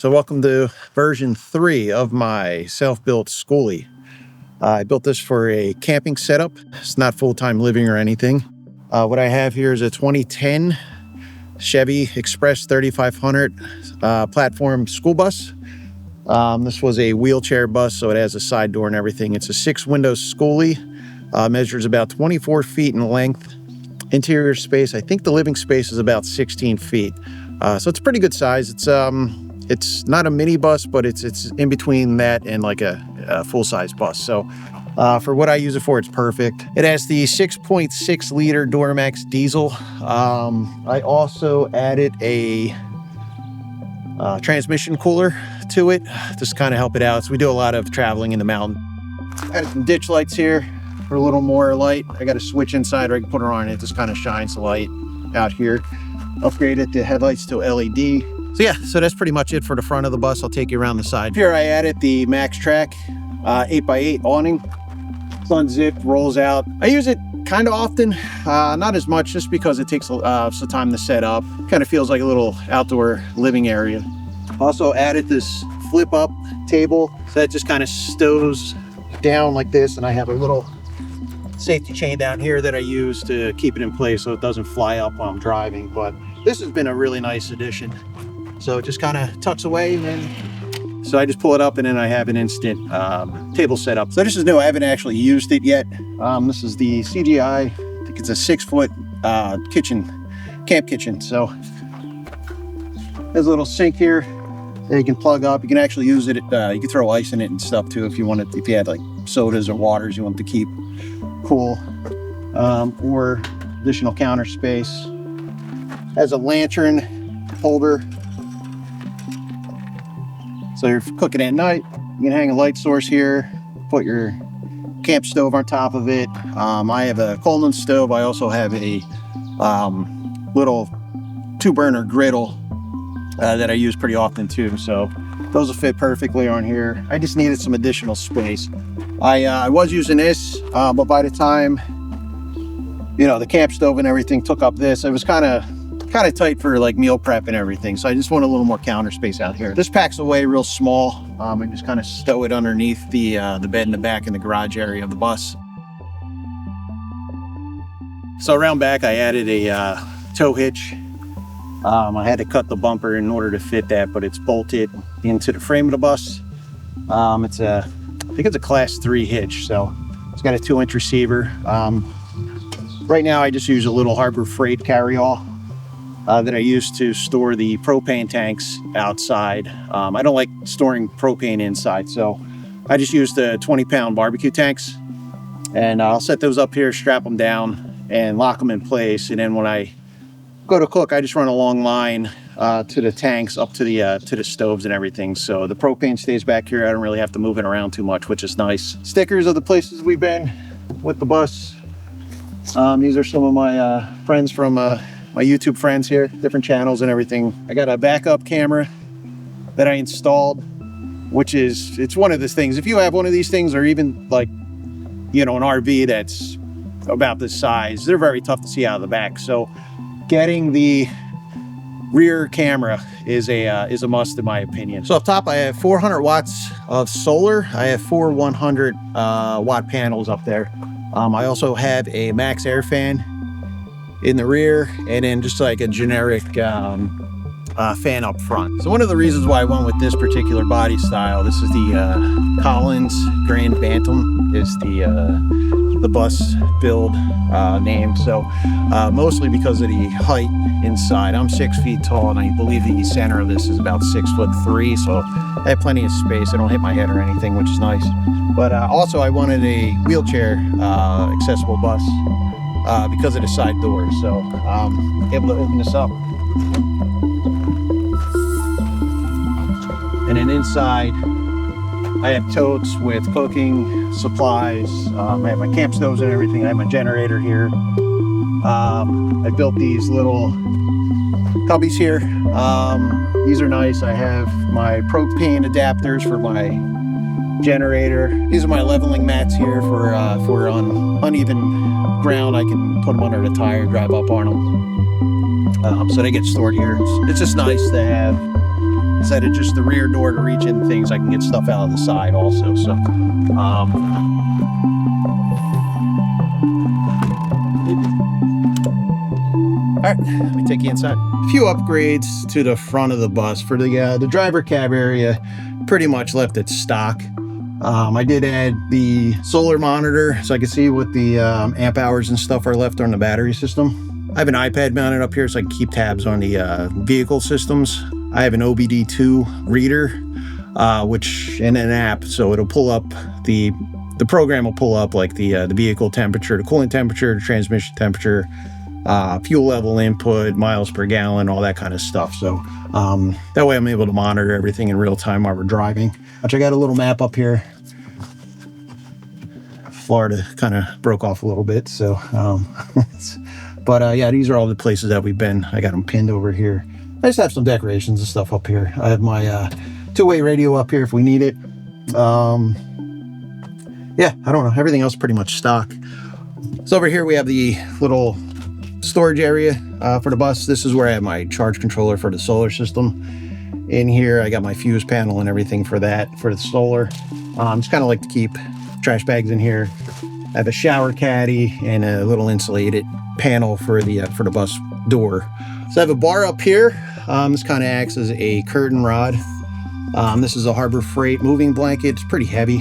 So welcome to version 3 of my self-built skoolie. I built this for a camping setup. It's not full-time living or anything. What I have here is a 2010 Chevy Express 3500 platform school bus. This was a wheelchair bus, so it has a side door and everything. It's a 6-window skoolie. Measures about 24 feet in length. Interior space, I think the living space is about 16 feet. So it's a pretty good size. It's not a mini bus, but it's in between that and like a full-size bus. So for what I use it for, it's perfect. It has the 6.6 liter Duramax diesel. I also added a transmission cooler to it, just to kind of help it out. So we do a lot of traveling in the mountain. Added some ditch lights here for a little more light. I got a switch inside where I can put it on. It just kind of shines the light out here. Upgraded the headlights to LED. So yeah, so that's pretty much it for the front of the bus. I'll take you around the side. Here I added the Max Track 8x8 awning. It's unzipped, rolls out. I use it kind of often, not as much, just because it takes some time to set up. Kind of feels like a little outdoor living area. Also added this flip up table, so that just kind of stows down like this, and I have a little safety chain down here that I use to keep it in place so it doesn't fly up while I'm driving. But this has been a really nice addition. So it just kind of tucks away, and then so I just pull it up, and then I have an instant table set up. So this is new. I haven't actually used it yet. This is the CGI. I think it's a 6-foot camp kitchen. So there's a little sink here that you can plug up. You can actually use it. You can throw ice in it and stuff too if you wanted. If you had like sodas or waters you want to keep cool, or additional counter space. Has a lantern holder. So you're cooking at night, you can hang a light source here, put your camp stove on top of it. I have a Coleman stove. I also have a little 2-burner griddle that I use pretty often too. So those will fit perfectly on here. I just needed some additional space. I was using this, but by the time, the camp stove and everything took up this, it was kind of tight for like meal prep and everything. So I just want a little more counter space out here. This packs away real small. I just kind of stow it underneath the bed in the back in the garage area of the bus. So around back, I added a tow hitch. I had to cut the bumper in order to fit that, but it's bolted into the frame of the bus. I think it's a class 3 hitch. So it's got a 2-inch receiver. Right now I just use a little Harbor Freight carryall that I use to store the propane tanks outside. I don't like storing propane inside, so I just use the 20-pound barbecue tanks, and I'll set those up here, strap them down, and lock them in place. And then when I go to cook, I just run a long line to the tanks up to the stoves and everything. So the propane stays back here. I don't really have to move it around too much, which is nice. Stickers of the places we've been with the bus. These are some of my friends from my YouTube friends here, different channels and everything. I got a backup camera that I installed, which it's one of the things. If you have one of these things, or even like, an RV that's about this size, they're very tough to see out of the back. So getting the rear camera is a must in my opinion. So up top, I have 400 watts of solar. I have 4 100 watt panels up there. I also have a Max Air fan in the rear, and then just like a generic fan up front. So one of the reasons why I went with this particular body style, this is the Collins Grand Bantam, is the bus build name. So mostly because of the height inside. I'm 6 feet tall, and I believe the center of this is about 6'3", so I have plenty of space. I don't hit my head or anything, which is nice. But also I wanted a wheelchair accessible bus because of the side door. So able to open this up. And then inside, I have totes with cooking supplies. I have my camp stoves and everything. I have my generator here. I built these little cubbies here. These are nice. I have my propane adapters for my generator. These are my leveling mats here for on uneven ground. I can put them under the tire, drive up on them. So they get stored here. It's just nice to have instead of just the rear door to reach in things, I can get stuff out of the side also. So all right, let me take you inside. A few upgrades to the front of the bus. For the driver cab area, pretty much left it stock. I did add the solar monitor so I can see what the amp hours and stuff are left on the battery system. I have an iPad mounted up here so I can keep tabs on the vehicle systems. I have an OBD2 reader, and an app, so it'll pull up the program will pull up like the vehicle temperature, the coolant temperature, the transmission temperature, fuel level input, miles per gallon, all that kind of stuff. So that way I'm able to monitor everything in real time while we're driving. Which I got a little map up here. Florida kind of broke off a little bit, so but yeah, these are all the places that we've been. I got them pinned over here. I just have some decorations and stuff up here. I have my two-way radio up here if we need it. Yeah, I don't know, everything else pretty much stock. So over here we have the little storage area for the bus. This is where I have my charge controller for the solar system. In here I got my fuse panel and everything for that, for the solar. Just kind of like to keep trash bags in here. I have a shower caddy and a little insulated panel for the bus door. So I have a bar up here. This kind of acts as a curtain rod. This is a Harbor Freight moving blanket. It's pretty heavy.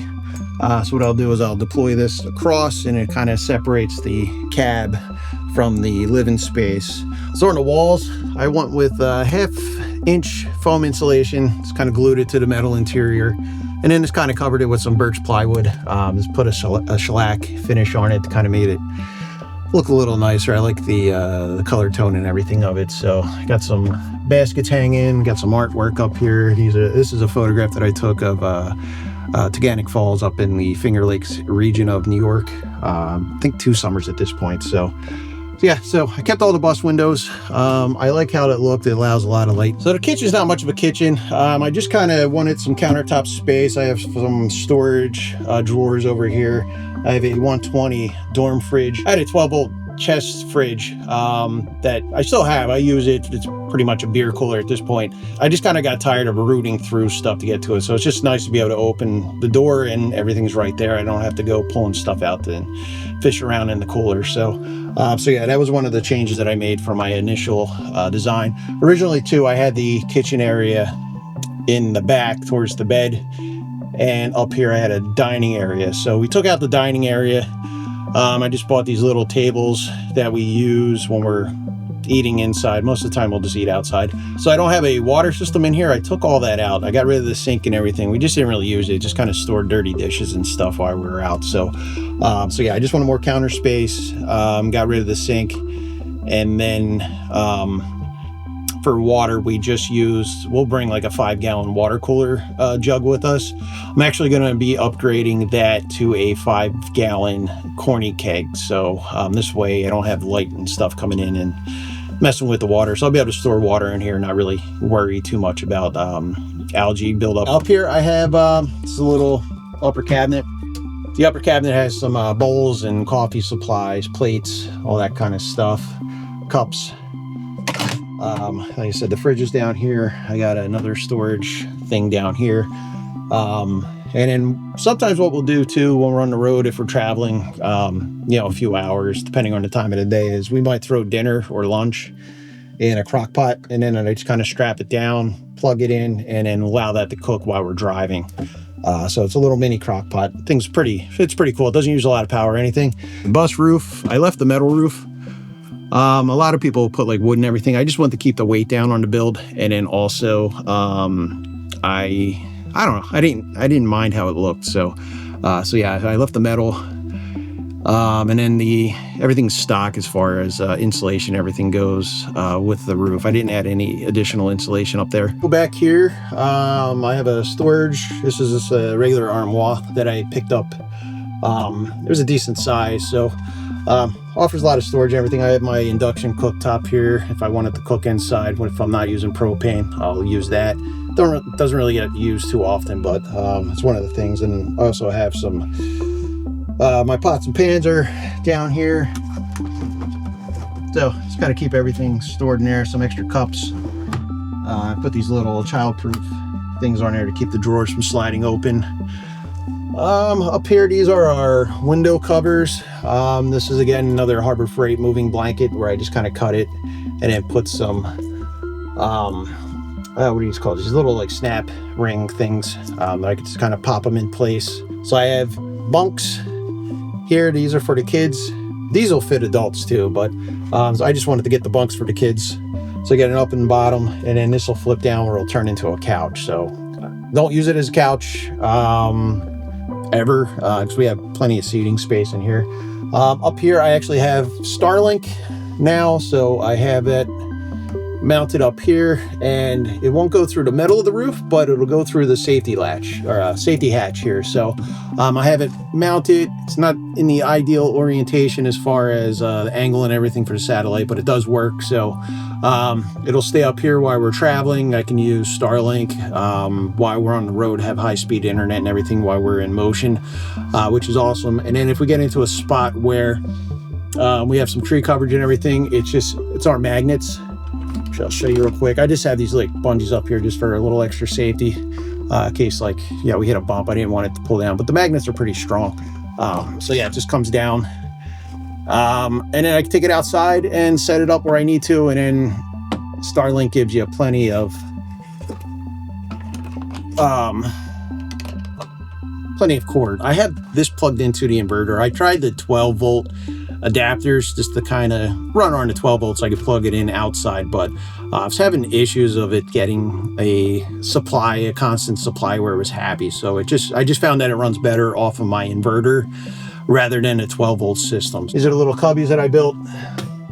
So what I'll do is I'll deploy this across, and it kind of separates the cab from the living space. So on the walls, I went with half-inch foam insulation. It's kind of glued it to the metal interior, and then just kind of covered it with some birch plywood. Just put a shellac finish on it to kind of made it look a little nicer. I like the color tone and everything of it. So I got some baskets hanging, got some artwork up here. This is a photograph that I took of Taganic Falls up in the Finger Lakes region of New York. I think 2 summers at this point. So yeah, so I kept all the bus windows. I like how it looked. It allows a lot of light. So the kitchen's not much of a kitchen. I just kind of wanted some countertop space. I have some storage drawers over here. I have a 120 dorm fridge. I had a 12-volt chest fridge that I still have. I use it. It's pretty much a beer cooler at this point. I just kind of got tired of rooting through stuff to get to it. So it's just nice to be able to open the door and everything's right there. I don't have to go pulling stuff out and fish around in the cooler. So yeah, that was one of the changes that I made for my initial design. Originally too, I had the kitchen area in the back towards the bed, and up here I had a dining area. So we took out the dining area. I just bought these little tables that we use when we're eating inside. Most of the time we'll just eat outside. So I don't have a water system in here. I took all that out. I got rid of the sink and everything. We just didn't really use it. Just kind of stored dirty dishes and stuff while we were out. So yeah, I just wanted more counter space. Got rid of the sink, and then for water, we'll bring like a 5-gallon water cooler jug with us. I'm actually going to be upgrading that to a 5-gallon corny keg. So this way I don't have light and stuff coming in and messing with the water. So I'll be able to store water in here and not really worry too much about algae buildup. Up here I have this little upper cabinet. The upper cabinet has some bowls and coffee supplies, plates, all that kind of stuff, cups. Like I said, the fridge is down here. I got another storage thing down here. And then sometimes what we'll do too when we're on the road, if we're traveling, a few hours, depending on the time of the day, is we might throw dinner or lunch in a crock pot, and then I just kind of strap it down, plug it in, and then allow that to cook while we're driving. So it's a little mini crock pot. It's pretty cool. It doesn't use a lot of power or anything. The bus roof, I left the metal roof. A lot of people put like wood and everything. I just want to keep the weight down on the build, and then also I don't know. I didn't mind how it looked. So yeah, I left the metal, and then everything's stock as far as insulation. Everything goes with the roof. I didn't add any additional insulation up there. Go back here. I have a storage. This is just a regular armoire that I picked up. It was a decent size, so. Offers a lot of storage and everything. I have my induction cooktop here. If I wanted to cook inside, if I'm not using propane, I'll use that. Doesn't really get used too often, but it's one of the things. And I also have some, my pots and pans are down here. So just got to keep everything stored in there. Some extra cups. I put these little childproof things on there to keep the drawers from sliding open. Up here, these are our window covers. This is again another Harbor Freight moving blanket where I just kind of cut it and then put some what are these called? These little like snap ring things. I can just kind of pop them in place. So I have bunks here. These are for the kids. These will fit adults too, but so I just wanted to get the bunks for the kids. So I get an up and bottom, and then this will flip down where it'll turn into a couch. So don't use it as a couch ever, because we have plenty of seating space in here. Up here, I actually have Starlink now, so I have it mounted up here, and it won't go through the metal of the roof, but it'll go through the safety latch or safety hatch here. So I have it mounted. It's not in the ideal orientation as far as the angle and everything for the satellite, but it does work. So it'll stay up here while we're traveling. I can use Starlink while we're on the road, have high-speed internet and everything while we're in motion, which is awesome. And then if we get into a spot where we have some tree coverage and everything, it's our magnets. I'll show you real quick. I just have these like bungees up here just for a little extra safety in case like, yeah, we hit a bump. I didn't want it to pull down, but the magnets are pretty strong. So yeah, it just comes down. And then I can take it outside and set it up where I need to. And then Starlink gives you plenty of cord. I have this plugged into the inverter. I tried the 12-volt adapters just to kind of run on the 12 volts so I could plug it in outside, but I was having issues of it getting a constant supply where it was happy. So I just found that it runs better off of my inverter rather than a 12-volt system. These are the little cubbies that I built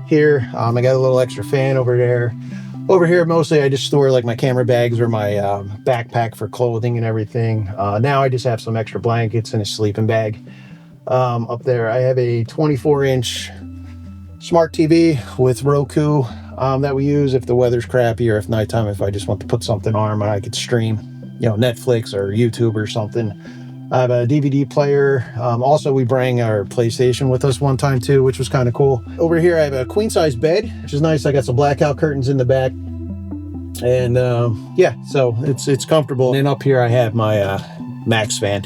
here. I got a little extra fan over there. Over here, mostly I just store like my camera bags or my backpack for clothing and everything. Now I just have some extra blankets and a sleeping bag. Up there I have a 24-inch smart TV with Roku that we use if the weather's crappy or if nighttime, if I just want to put something on and I could stream, you know, Netflix or YouTube or something. I have a DVD player. Also, we bring our PlayStation with us one time too, which was kind of cool. Over here I have a queen size bed, which is nice. I got some blackout curtains in the back, and yeah, so it's comfortable. And then up here I have my Max fan.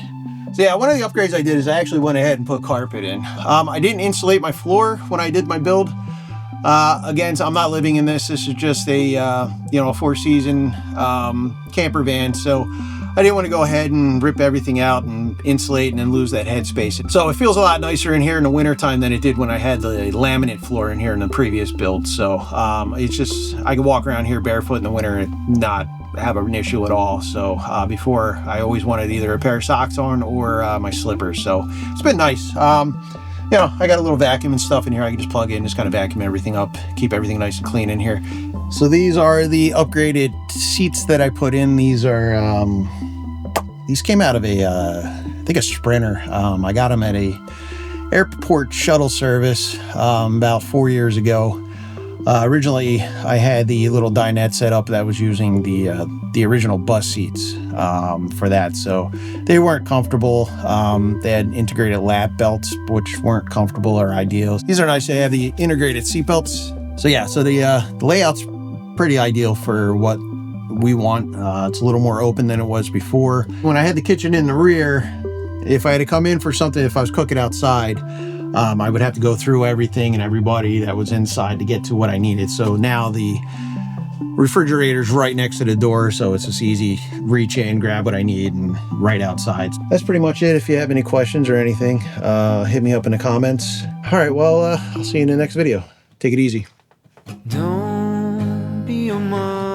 So yeah, one of the upgrades I did is I actually went ahead and put carpet in. I didn't insulate my floor when I did my build. Again, so I'm not living in this. This is just a you know, a 4-season camper van. So I didn't want to go ahead and rip everything out and insulate and then lose that headspace. So it feels a lot nicer in here in the wintertime than it did when I had the laminate floor in here in the previous build. So it's just, I can walk around here barefoot in the winter and not have an issue at all. So before, I always wanted either a pair of socks on or my slippers. So it's been nice. You know, I got a little vacuum and stuff in here. I can just plug in, just kind of vacuum everything up, keep everything nice and clean in here. So these are the upgraded seats that I put in. These are these came out of a I think a Sprinter. I got them at a airport shuttle service about 4 years ago. Originally, I had the little dinette set up that was using the original bus seats for that, so they weren't comfortable. They had integrated lap belts, which weren't comfortable or ideal. These are nice. They have the integrated seat belts. So yeah, so the layout's pretty ideal for what we want. It's a little more open than it was before. When I had the kitchen in the rear, if I had to come in for something, if I was cooking outside, I would have to go through everything and everybody that was inside to get to what I needed. So now the refrigerator's right next to the door, so it's just easy, reach in, grab what I need, and right outside. That's pretty much it. If you have any questions or anything, hit me up in the comments. All right, well, I'll see you in the next video. Take it easy. Don't be a mom.